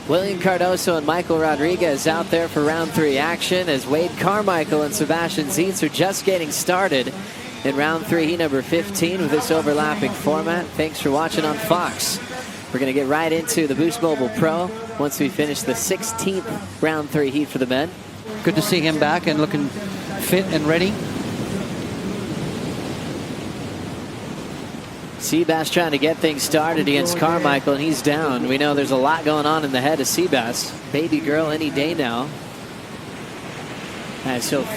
William Cardoso and Michael Rodriguez out there for round 3 action as Wade Carmichael and Sebastian Zietz are just getting started in round 3, heat number 15 with this overlapping format. Thanks for watching on Fox. We're going to get right into the Boost Mobile Pro once we finish the 16th round 3 heat for the men. Good to see him back and looking fit and ready. Seabass trying to get things started against Carmichael, and he's down. We know there's a lot going on in the head of Seabass. Baby girl any day now. As he'll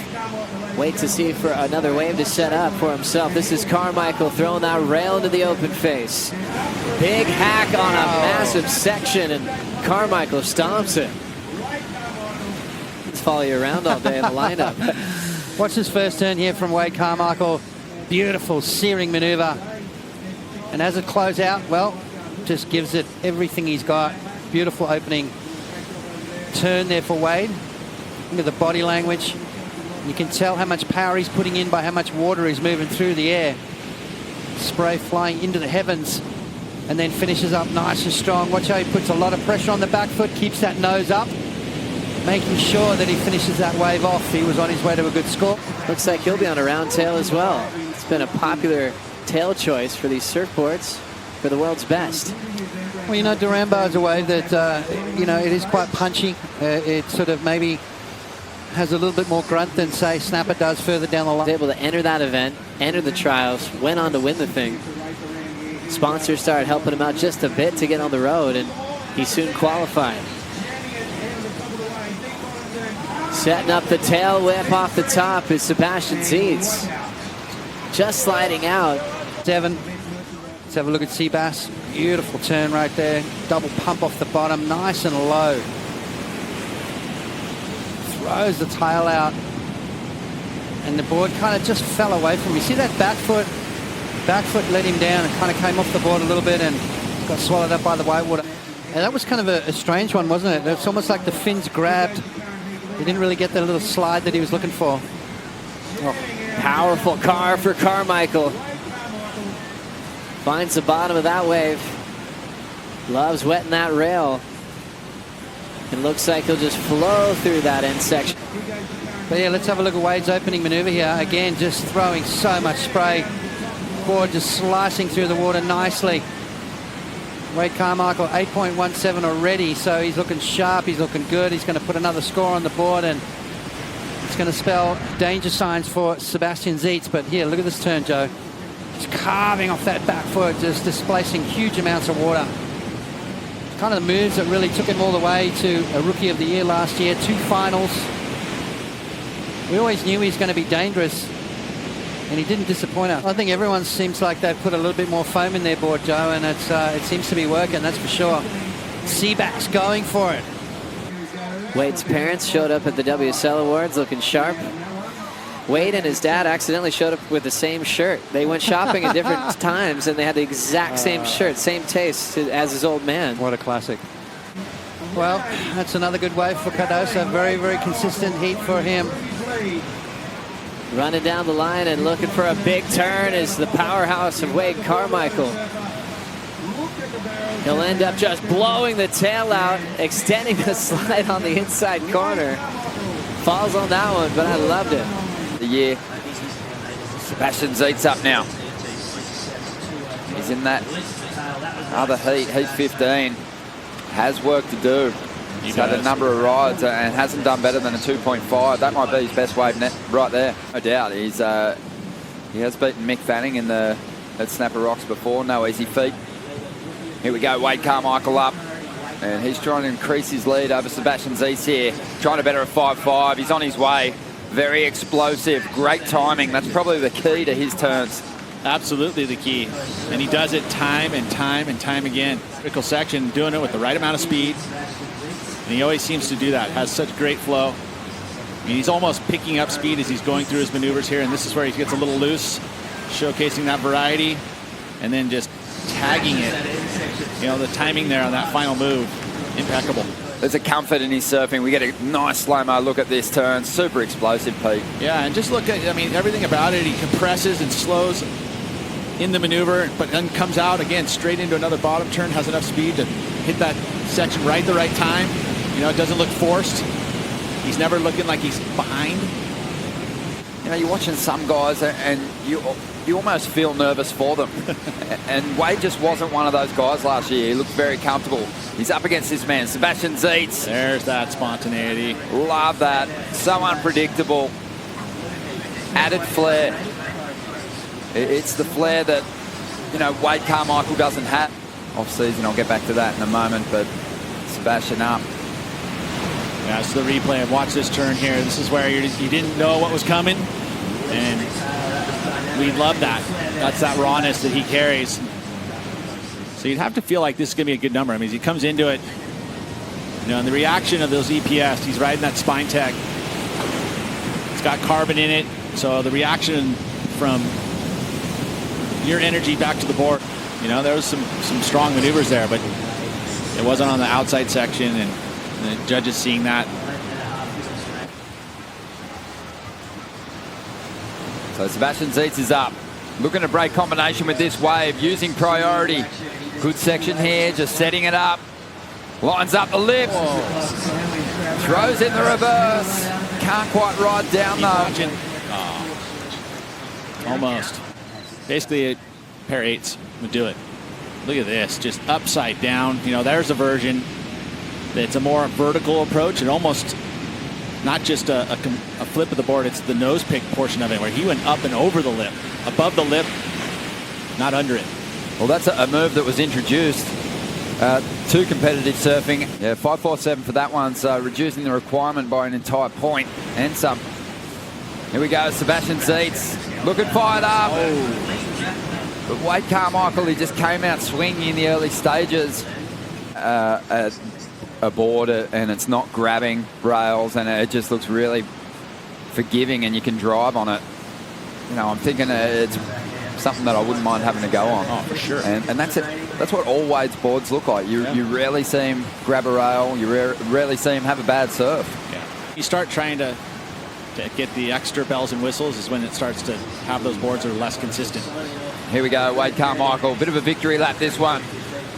wait to see for another wave to set up for himself. This is Carmichael throwing that rail into the open face. Big hack on a massive section, and Carmichael stomps it. Let's follow you around all day in the lineup. Watch this first turn here from Wade Carmichael. Beautiful searing maneuver. And as it closes out, well, just gives it everything he's got. Beautiful opening turn there for Wade. Look at the body language. You can tell how much power he's putting in by how much water is moving through the air. Spray flying into the heavens and then finishes up nice and strong. Watch how he puts a lot of pressure on the back foot, keeps that nose up, making sure that he finishes that wave off. He was on his way to a good score. Looks like he'll be on a round tail as well. It's been a popular tail choice for these surfboards for the world's best. Well, you know, Durango is a wave that, you know, it is quite punchy. It sort of maybe has a little bit more grunt than, say, Snapper does further down the line. Able to enter that event, enter the trials, went on to win the thing. Sponsors started helping him out just a bit to get on the road, and he soon qualified. Setting up the tail whip off the top is Sebastian Zietz. Just sliding out. 7. Let's have a look at Seabass. Beautiful turn right there. Double pump off the bottom, nice and low. Throws the tail out. And the board kind of just fell away from him. You see that back foot? Back foot let him down and kind of came off the board a little bit and got swallowed up by the wave water. And that was kind of a strange one, wasn't it? It's almost like the fins grabbed. He didn't really get the little slide that he was looking for. Oh. Powerful car for Carmichael. Finds the bottom of that wave. Loves wetting that rail. It looks like he'll just flow through that end section. But yeah, let's have a look at Wade's opening maneuver here. Again, just throwing so much spray. Board just slicing through the water nicely. Wade Carmichael, 8.17 already, so he's looking sharp, he's looking good. He's going to put another score on the board, and it's going to spell danger signs for Sebastian Zietz. But here, look at this turn, Joe. Just carving off that back foot, just displacing huge amounts of water. Kind of the moves that really took him all the way to a Rookie of the Year last year. 2 finals. We always knew he was going to be dangerous, and he didn't disappoint us. I think everyone seems like they've put a little bit more foam in their board, Joe, and it seems to be working, that's for sure. Seaback's going for it. Wade's parents showed up at the WSL Awards looking sharp. Wade and his dad accidentally showed up with the same shirt. They went shopping at different times, and they had the exact same shirt, same taste as his old man. What a classic. Well, that's another good wave for Cardoso. Very, very consistent heat for him. Running down the line and looking for a big turn is the powerhouse of Wade Carmichael. He'll end up just blowing the tail out, extending the slide on the inside corner. Falls on that one, but I loved it. The year. Sebastian Zietz up now. He's in that other heat, heat 15. Has work to do. He's had a number of rides and hasn't done better than a 2.5. That might be his best wave net right there. No doubt. He has beaten Mick Fanning at Snapper Rocks before. No easy feat. Here we go. Wade Carmichael up. And he's trying to increase his lead over Sebastian Zietz here. Trying to better a 5.5. He's on his way. Very explosive. Great timing. That's probably the key to his turns. Absolutely the key. And he does it time and time and time again. Critical section, doing it with the right amount of speed. And he always seems to do that. Has such great flow. I mean, he's almost picking up speed as he's going through his maneuvers here. And this is where he gets a little loose, showcasing that variety. And then just tagging it. You know, the timing there on that final move, impeccable. There's a comfort in his surfing. We get a nice slow-mo look at this turn. Super explosive, Pete. Yeah, and just look at, I mean, everything about it. He compresses and slows in the maneuver, but then comes out again straight into another bottom turn, has enough speed to hit that section right at the right time. You know, it doesn't look forced. He's never looking like he's behind. You know, you're watching some guys and you almost feel nervous for them. And Wade just wasn't one of those guys last year. He looked very comfortable. He's up against this man, Sebastian Zietz. There's that spontaneity. Love that. So unpredictable. Added flair. It's the flair that, you know, Wade Carmichael doesn't have. Off-season, I'll get back to that in a moment, but Sebastian up. Yeah, it's the replay. And watch this turn here. This is where you didn't know what was coming, and we love that. That's that rawness that he carries. So you'd have to feel like this is going to be a good number. I mean, as he comes into it, you know, and the reaction of those EPS, he's riding that spine tech. It's got carbon in it, so the reaction from your energy back to the board, you know, there was some strong maneuvers there, but it wasn't on the outside section, and the judges seeing that. So Sebastian Zietz is up. Looking to break combination with this wave, using priority. Good section here, just setting it up. Lines up the lip. Whoa. Throws in the reverse. Can't quite ride down though. Oh. Almost. Basically a pair of eights would do it. Look at this, just upside down. You know, there's a version that's a more vertical approach, and almost not just a flip of the board, it's the nose pick portion of it where he went up and over the lip, above the lip, not under it. Well, that's a move that was introduced to competitive surfing. Yeah, 547 for that one, so reducing the requirement by an entire point and some. Here we go, Sebastian Zietz looking fired up. Oh. But Wade Carmichael, he just came out swinging in the early stages. Aboard it, and it's not grabbing rails, and it just looks really forgiving, and you can drive on it. You know, I'm thinking it's something that I wouldn't mind having to go on. Oh, for sure. And that's it. That's what all Wade's boards look like. You rarely see him grab a rail. You rarely see him have a bad surf. Yeah. You start trying to get the extra bells and whistles is when it starts to have those boards that are less consistent. Here we go, Wade Carmichael. Bit of a victory lap, this one.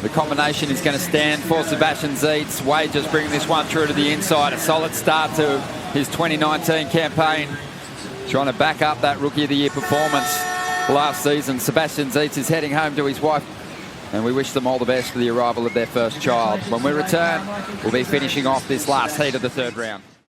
The combination is going to stand for Sebastian Zietz. Wade just bringing this one through to the inside. A solid start to his 2019 campaign. Trying to back up that Rookie of the Year performance last season. Sebastian Zietz is heading home to his wife, and we wish them all the best for the arrival of their first child. When we return, we'll be finishing off this last heat of the third round.